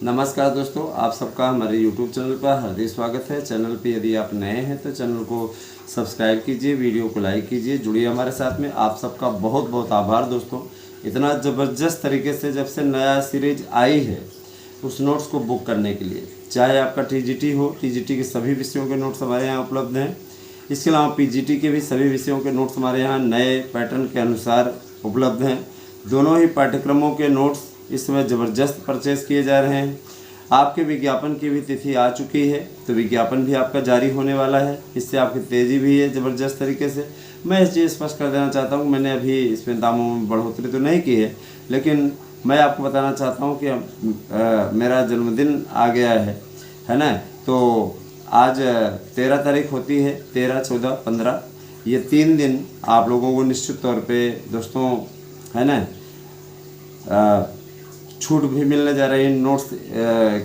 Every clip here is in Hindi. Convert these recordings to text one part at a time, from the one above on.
नमस्कार दोस्तों, आप सबका हमारे YouTube चैनल पर हार्दिक स्वागत है। चैनल पे यदि आप नए हैं तो चैनल को सब्सक्राइब कीजिए, वीडियो को लाइक कीजिए, जुड़िए हमारे साथ में। आप सबका बहुत बहुत आभार दोस्तों, इतना ज़बरदस्त तरीके से जब से नया सीरीज आई है उस नोट्स को बुक करने के लिए। चाहे आपका TGT हो, TGT के सभी विषयों के नोट्स हमारे यहाँ उपलब्ध हैं। इसके अलावा PGT के भी सभी विषयों के नोट्स हमारे यहाँ नए पैटर्न के अनुसार उपलब्ध हैं। दोनों ही पाठ्यक्रमों के नोट्स इस समय ज़बरदस्त परचेज़ किए जा रहे हैं। आपके विज्ञापन की भी तिथि आ चुकी है, तो विज्ञापन भी आपका जारी होने वाला है। इससे आपकी तेज़ी भी है ज़बरदस्त तरीके से। मैं इस चीज़ स्पष्ट कर देना चाहता हूँ, मैंने अभी इसमें दामों में बढ़ोतरी तो नहीं की है, लेकिन मैं आपको बताना चाहता हूँ कि मेरा जन्मदिन आ गया है ना। तो आज 13 तारीख होती है, 13, 14, 15, ये 3 दिन आप लोगों को निश्चित तौर पे दोस्तों है ना छूट भी मिलने जा रही है नोट्स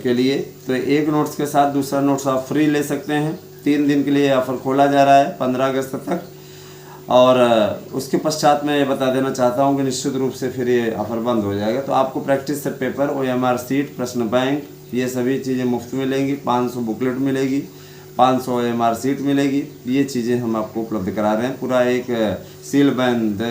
के लिए। तो एक नोट्स के साथ दूसरा नोट्स आप फ्री ले सकते हैं। 3 दिन के लिए ऑफ़र खोला जा रहा है 15 अगस्त तक। और उसके पश्चात मैं ये बता देना चाहता हूँ कि निश्चित रूप से फिर ये ऑफ़र बंद हो जाएगा। तो आपको practice set paper, OMR seat, प्रश्न बैंक, ये सभी चीज़ें मुफ्त मिलेंगी। 500 बुकलेट मिलेगी, 500 OMR सीट मिलेगी। ये चीज़ें हम आपको उपलब्ध करा रहे हैं। पूरा एक सीलबंद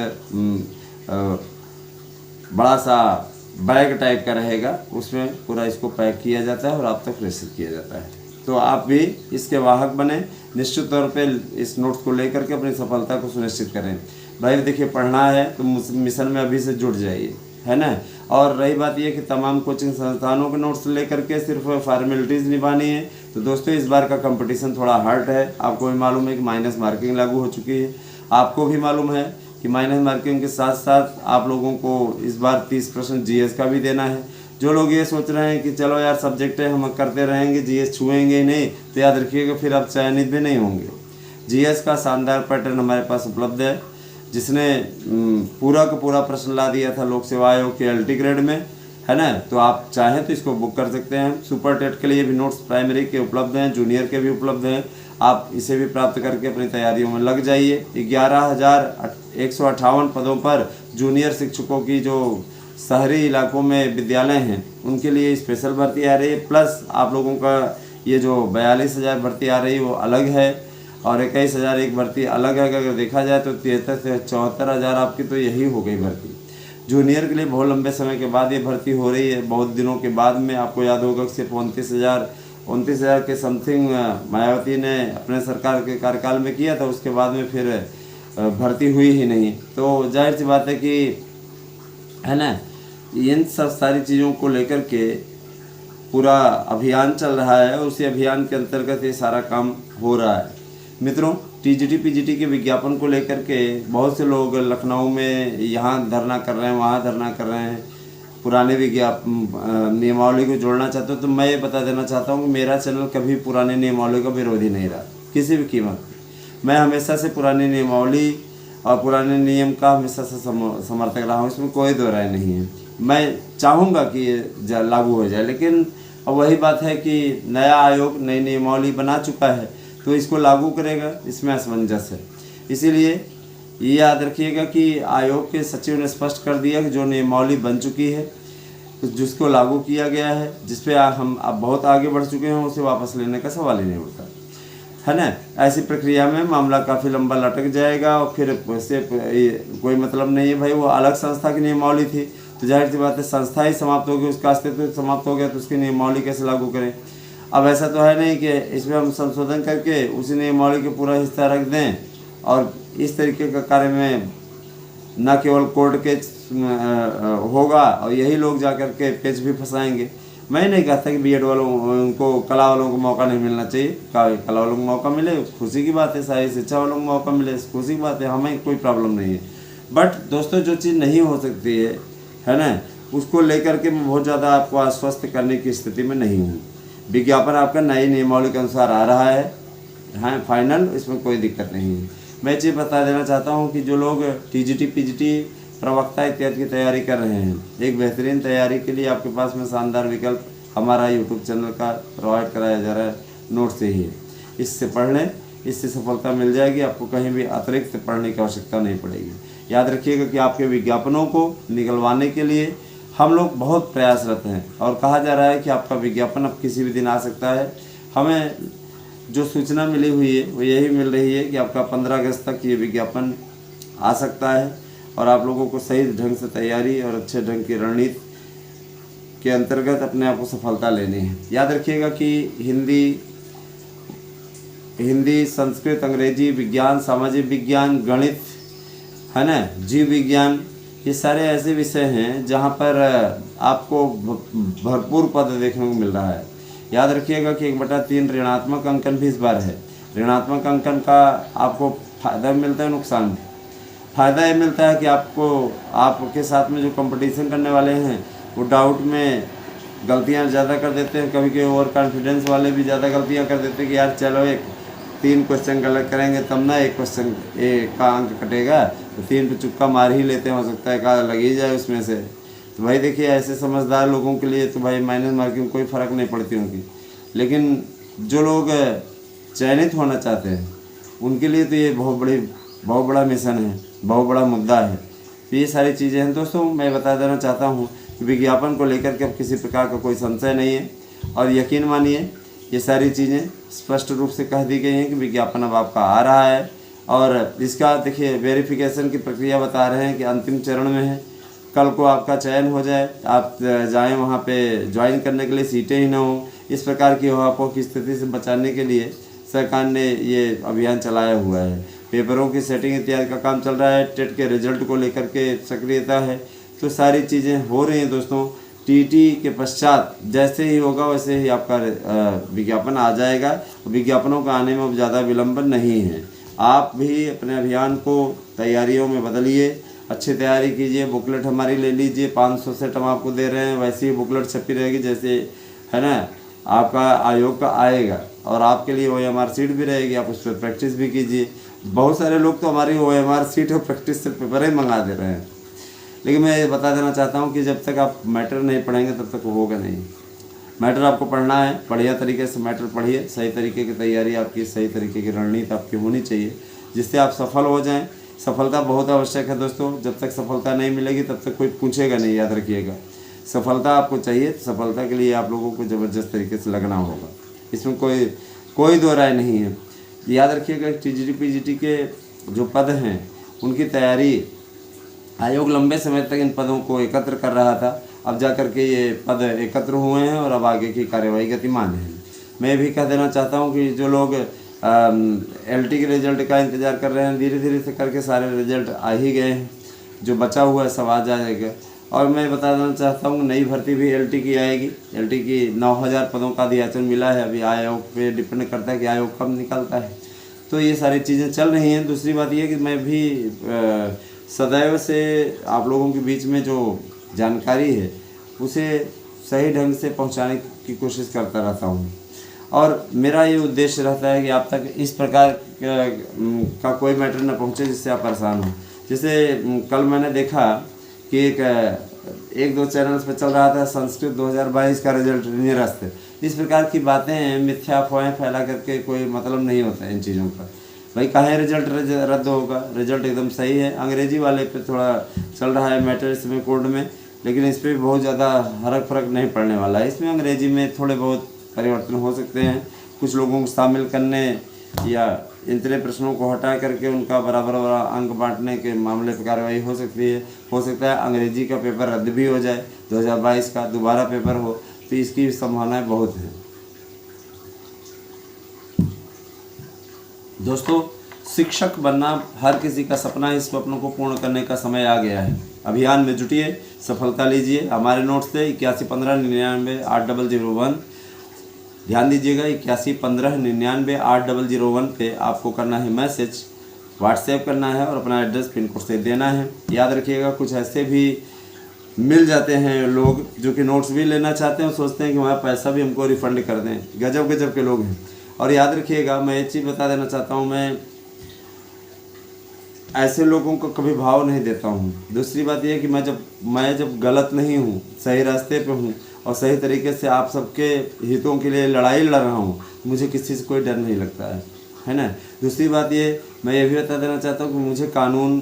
बड़ा सा बैग टाइप का रहेगा, उसमें पूरा इसको पैक किया जाता है और आप तक प्रेषित किया जाता है। तो आप भी इसके वाहक बने, निश्चित तौर पे इस नोट्स को लेकर के अपनी सफलता को सुनिश्चित करें। भाई देखिए, पढ़ना है तो मिशन में अभी से जुट जाइए, है ना। और रही बात यह कि तमाम कोचिंग संस्थानों के नोट्स लेकर के सिर्फ फॉर्मेलिटीज़ निभानी है, तो दोस्तों इस बार का कंपटीशन थोड़ा हार्ड है। आपको भी मालूम है कि माइनस मार्किंग लागू हो चुकी है। आपको भी मालूम है कि माइनस मार्किंग के साथ साथ आप लोगों को इस बार 30% GS का भी देना है। जो लोग ये सोच रहे हैं कि चलो यार सब्जेक्ट है, हम करते रहेंगे, GS छुएंगे ही नहीं, तो याद रखिएगा फिर आप चयनित भी नहीं होंगे। GS का शानदार पैटर्न हमारे पास उपलब्ध है, जिसने पूरा का पूरा प्रश्न ला दिया था लोक सेवा आयोग के LT ग्रेड में, है ना। तो आप चाहें तो इसको बुक कर सकते हैं। सुपर टेट के लिए भी नोट्स प्राइमरी के उपलब्ध हैं, जूनियर के भी उपलब्ध हैं। आप इसे भी प्राप्त करके अपनी तैयारियों में लग जाइए। 11,158 पदों पर जूनियर शिक्षकों की जो शहरी इलाकों में विद्यालय हैं उनके लिए स्पेशल भर्ती आ रही है। प्लस आप लोगों का ये जो 42,000 भर्ती आ रही है वो अलग है, और 21,000 एक भर्ती अलग है। अगर देखा जाए तो 73 से 74,000 आपकी तो यही हो गई भर्ती। जूनियर के लिए बहुत लंबे समय के बाद ये भर्ती हो रही है, बहुत दिनों के बाद में। आपको याद होगा कि सिर्फ 29,000 के समथिंग मायावती ने अपने सरकार के कार्यकाल में किया था, उसके बाद में फिर भर्ती हुई ही नहीं। तो जाहिर सी बात है कि है ना, इन सब सारी चीज़ों को लेकर के पूरा अभियान चल रहा है, उसी अभियान के अंतर्गत ये सारा काम हो रहा है। मित्रों, TGT PGT के विज्ञापन को लेकर के बहुत से लोग लखनऊ में यहाँ धरना कर रहे हैं, वहाँ धरना कर रहे हैं, पुराने नियमावली को जोड़ना चाहते हो। तो मैं ये बता देना चाहता हूँ कि मेरा चैनल कभी पुराने नियमावली का विरोधी नहीं रहा, किसी भी कीमत पर। मैं हमेशा से पुरानी नियमावली और पुराने नियम का हमेशा से समर्थक रहा हूँ, इसमें कोई दो राय नहीं है। मैं चाहूँगा कि ये लागू हो जाए, लेकिन अब वही बात है कि नया आयोग नई नियमावली बना चुका है तो इसको लागू करेगा, इसमें असमंजस है। इसीलिए ये याद रखिएगा कि आयोग के सचिव ने स्पष्ट कर दिया कि जो नियमावली बन चुकी है, जिसको लागू किया गया है, जिस पे हम अब बहुत आगे बढ़ चुके हैं, उसे वापस लेने का सवाल ही नहीं उठता, है ना। ऐसी प्रक्रिया में मामला काफ़ी लंबा लटक जाएगा और फिर उससे कोई मतलब नहीं है। भाई वो अलग संस्था की नियमावली थी, तो जाहिर सी बात है संस्था ही समाप्त होगी, उसका अस्तित्व समाप्त हो गया, तो उसकी नियमावली कैसे लागू करें। अब ऐसा तो है नहीं कि इसमें हम संशोधन करके उसी नियमावली का पूरा हिस्सा रख दें और इस तरीके का कार्य में न केवल कोर्ट केस होगा और यही लोग जाकर के पेच भी फंसाएंगे। मैं नहीं कहता कि BED वालों उनको, कला वालों को मौका नहीं मिलना चाहिए। कला वालों को मौका मिले, खुशी की बात है। सारी शिक्षा वालों को मौका मिले, खुशी की बात है, हमें कोई प्रॉब्लम नहीं है। बट दोस्तों, जो चीज़ नहीं हो सकती है ना, उसको लेकर के मैं बहुत ज़्यादा आपको आश्वस्त करने की स्थिति में नहीं हूँ। विज्ञापन आपका नई नियमावली के अनुसार आ रहा है, हाँ फाइनल, इसमें कोई दिक्कत नहीं है। मैं ये बता देना चाहता हूँ कि जो लोग TGT PGT प्रवक्ता इत्यादि की तैयारी कर रहे हैं, एक बेहतरीन तैयारी के लिए आपके पास में शानदार विकल्प हमारा YouTube चैनल का प्रोवाइड कराया जा रहा है, नोट से ही है। इससे पढ़ लें, इससे सफलता मिल जाएगी, आपको कहीं भी अतिरिक्त पढ़ने की आवश्यकता नहीं पड़ेगी। याद रखिएगा कि आपके विज्ञापनों को निकलवाने के लिए हम लोग बहुत प्रयासरत हैं और कहा जा रहा है कि आपका विज्ञापन अब किसी भी दिन आ सकता है। हमें जो सूचना मिली हुई है वो यही मिल रही है कि आपका 15 अगस्त तक ये विज्ञापन आ सकता है और आप लोगों को सही ढंग से तैयारी और अच्छे ढंग की रणनीति के अंतर्गत अपने आप को सफलता लेनी है। याद रखिएगा कि हिंदी, संस्कृत, अंग्रेजी, विज्ञान, सामाजिक विज्ञान, गणित, है ना, जीव विज्ञान, ये सारे ऐसे विषय हैं जहाँ पर आपको भरपूर पद देखने को मिल रहा है। याद रखिएगा कि 1/3 ऋणात्मक अंकन भी इस बार है। ऋणात्मक अंकन का आपको फायदा मिलता है, नुकसान भी। फ़ायदा ये मिलता है कि आपके साथ में जो कंपटीशन करने वाले हैं वो डाउट में गलतियां ज़्यादा कर देते हैं। कभी कभी ओवर कॉन्फिडेंस वाले भी ज़्यादा गलतियां कर देते हैं कि यार चलो 3 क्वेश्चन गलत करेंगे तब ना 1 क्वेश्चन का अंक कटेगा, तो 3 पे चुक्का मार ही लेते हैं, हो सकता है का लग ही जाए उसमें से। तो भाई देखिए, ऐसे समझदार लोगों के लिए तो भाई माइनस मार्किंग कोई फ़र्क नहीं पड़ती उनकी। लेकिन जो लोग चयनित होना चाहते हैं उनके लिए तो ये बहुत बड़ा मिशन है, बहुत बड़ा मुद्दा है। तो ये सारी चीज़ें हैं दोस्तों, मैं बता देना चाहता हूँ कि विज्ञापन को लेकर के अब किसी प्रकार का कोई संशय नहीं है। और यकीन मानिए ये सारी चीज़ें स्पष्ट रूप से कह दी गई हैं कि विज्ञापन अब आपका आ रहा है। और इसका देखिए वेरिफिकेशन की प्रक्रिया बता रहे हैं कि अंतिम चरण में है। कल को आपका चयन हो जाए, आप जाएं वहाँ पे ज्वाइन करने के लिए, सीटें ही ना हो, इस प्रकार की अफवाहों की स्थिति से बचाने के लिए सरकार ने ये अभियान चलाया हुआ है। पेपरों की सेटिंग इत्यादि का काम चल रहा है। टेट के रिजल्ट को लेकर के सक्रियता है। तो सारी चीज़ें हो रही हैं दोस्तों। टीटी के पश्चात जैसे ही होगा वैसे ही आपका विज्ञापन आ जाएगा। विज्ञापनों का आने में अब ज़्यादा विलंबन नहीं है। आप भी अपने अभियान को तैयारियों में बदलिए, अच्छी तैयारी कीजिए। बुकलेट हमारी ले लीजिए, 500 सेट हम आपको दे रहे हैं, वैसी ही बुकलेट छपी रहेगी जैसे, है ना, आपका आयोग का आएगा। और आपके लिए OMR सीट भी रहेगी, आप उस पर प्रैक्टिस भी कीजिए। बहुत सारे लोग तो हमारी OMR सीट और प्रैक्टिस से पेपर ही मंगा दे रहे हैं। लेकिन मैं ये बता देना चाहता हूँ कि जब तक आप मैटर नहीं पढ़ेंगे तब तक होगा नहीं। मैटर आपको पढ़ना है, बढ़िया तरीके से मैटर पढ़िए। सही तरीके की तैयारी आपकी, सही तरीके की रणनीति आपकी होनी चाहिए जिससे आप सफल हो जाएं। सफलता बहुत आवश्यक है दोस्तों। जब तक सफलता नहीं मिलेगी तब तक कोई पूछेगा नहीं, याद रखिएगा। सफलता आपको चाहिए, तो सफलता के लिए आप लोगों को ज़बरदस्त तरीके से लगना होगा। इसमें कोई दो राय नहीं है। याद रखिएगा TGT PGT के जो पद हैं उनकी तैयारी, आयोग लंबे समय तक इन पदों को एकत्र कर रहा था। अब जा कर के ये पद एकत्र हुए हैं और अब आगे की कार्यवाही गतिमान है। मैं भी कह देना चाहता हूँ कि जो लोग LT के रिजल्ट का इंतज़ार कर रहे हैं, धीरे धीरे से करके सारे रिजल्ट आ ही गए हैं। जो बचा हुआ है सब आ जाएगा। और मैं बता देना चाहता हूँ नई भर्ती भी LT की आएगी। LT की 9000 पदों का अधियाचन मिला है। अभी आयोग पे डिपेंड करता है कि आयोग कब निकलता है। तो ये सारी चीज़ें चल रही हैं। दूसरी बात ये कि मैं भी सदैव से आप लोगों के बीच में जो जानकारी है उसे सही ढंग से पहुंचाने की कोशिश करता रहता हूं। और मेरा ये उद्देश्य रहता है कि आप तक इस प्रकार का कोई मैटर न पहुंचे जिससे आप परेशान हो। जैसे कल मैंने देखा कि एक दो चैनल्स पे चल रहा था संस्कृत 2022 का रिजल्ट निरस्त है। इस प्रकार की बातें, मिथ्या अफवाहें फैला करके कोई मतलब नहीं होता है इन चीज़ों का। भाई काहे रिजल्ट रद्द होगा, रिजल्ट एकदम सही है। अंग्रेजी वाले पे थोड़ा चल रहा है मैटर इसमें कोर्ट में, लेकिन इस पर बहुत ज़्यादा फर्क नहीं पड़ने वाला है। इसमें अंग्रेजी में थोड़े बहुत परिवर्तन हो सकते हैं। कुछ लोगों को शामिल करने या इतने प्रश्नों को हटा करके उनका बराबर अंक बांटने के मामले पर कार्रवाई हो सकती है। हो सकता है अंग्रेजी का पेपर रद्द भी हो जाए, 2022 का दोबारा पेपर हो, तो इसकी संभावनाएं बहुत हैं। दोस्तों, शिक्षक बनना हर किसी का सपना है। इस सपनों को पूर्ण करने का समय आ गया है। अभियान में जुटिए, सफलता लीजिए। हमारे नोट्स थे 8115998001। ध्यान दीजिएगा 8115998001 पे आपको करना है मैसेज, व्हाट्सएप करना है और अपना एड्रेस पिन कोड से देना है। याद रखिएगा कुछ ऐसे भी मिल जाते हैं लोग जो कि नोट्स भी लेना चाहते हैं, सोचते हैं कि हमारा पैसा भी हमको रिफंड कर दें। गजब के लोग हैं। और याद रखिएगा, मैं एक चीज़ बता देना चाहता हूँ, मैं ऐसे लोगों को कभी भाव नहीं देता हूँ। दूसरी बात यह है कि मैं जब गलत नहीं हूँ, सही रास्ते पे हूँ और सही तरीके से आप सबके हितों के लिए लड़ाई लड़ रहा हूँ, मुझे किसी से कोई डर नहीं लगता है ना। दूसरी बात ये, मैं ये भी बता देना चाहता हूँ कि मुझे कानून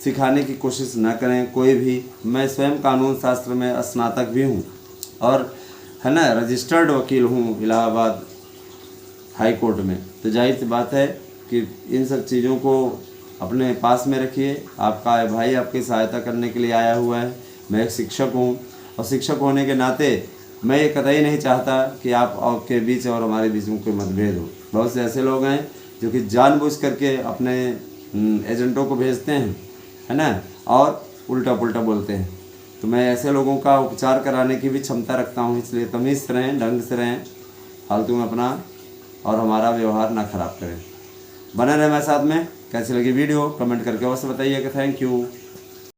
सिखाने की कोशिश न करें कोई भी। मैं स्वयं कानून शास्त्र में स्नातक भी हूँ और है ना रजिस्टर्ड वकील हूँ इलाहाबाद हाई कोर्ट में। तो जाहिर सी बात है कि इन सब चीज़ों को अपने पास में रखिए। आपका भाई आपकी सहायता करने के लिए आया हुआ है। मैं एक शिक्षक हूँ और शिक्षक होने के नाते मैं ये कतई नहीं चाहता कि आप और के बीच और हमारे बीच में कोई मतभेद हो। बहुत से ऐसे लोग हैं जो कि जानबूझ करके अपने एजेंटों को भेजते हैं, है ना, और उल्टा पुल्टा बोलते हैं। तो मैं ऐसे लोगों का उपचार कराने की भी क्षमता रखता हूँ, इसलिए तमीज़ से रहें, ढंग से रहें, फालतू में अपना और हमारा व्यवहार ना ख़राब करें। बने रहें मेरे साथ में। कैसी लगी वीडियो कमेंट करके अवश्य बताइएगा। Thank you.